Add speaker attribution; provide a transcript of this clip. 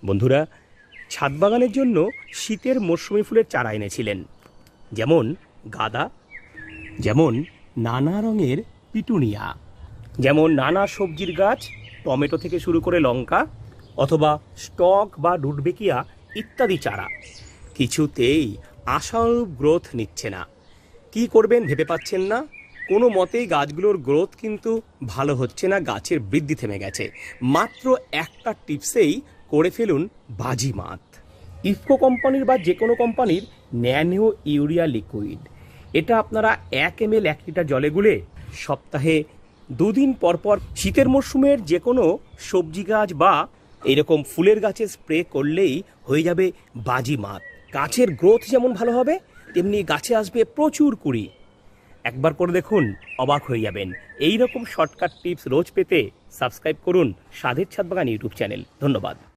Speaker 1: বন্ধুরা, ছাদ বাগানের জন্য শীতের মরশুমি ফুলের চারা এনেছিলেন, যেমন গাঁদা, যেমন নানা রঙের পিটুনিয়া, যেমন নানা সবজির গাছ, টমেটো থেকে শুরু করে লঙ্কা অথবা স্টক বা রুটবেকিয়া ইত্যাদি চারা। কিছুতেই আশানুরূপ গ্রোথ নিচ্ছে না। কি করবেন ভেবে পাচ্ছেন না? কোনো মতেই গাছগুলোর গ্রোথ কিন্তু ভালো হচ্ছে না, গাছের বৃদ্ধি থেমে গেছে। মাত্র একটা টিপসেই করে ফেলুন বাজিমাত। ইফকো কোম্পানির বা যে কোনো কোম্পানির ন্যানো ইউরিয়া লিকুইড, এটা আপনারা 1 ml 1 লিটার জলে গুলে সপ্তাহে 2 দিন পর পর শীতের মরশুমের যে কোনো সবজি গাছ বা এরকম ফুলের গাছে স্প্রে করলেই হয়ে যাবে বাজিমাত। গাছের গ্রোথ যেমন ভালো হবে, তেমনি গাছে আসবে প্রচুর কুড়ি। একবার করে দেখুন, অবাক হয়ে যাবেন। এই রকম শর্টকাট টিপস রোজ পেতে সাবস্ক্রাইব করুন স্বাদের ছাদ বাগান ইউটিউব চ্যানেল। ধন্যবাদ।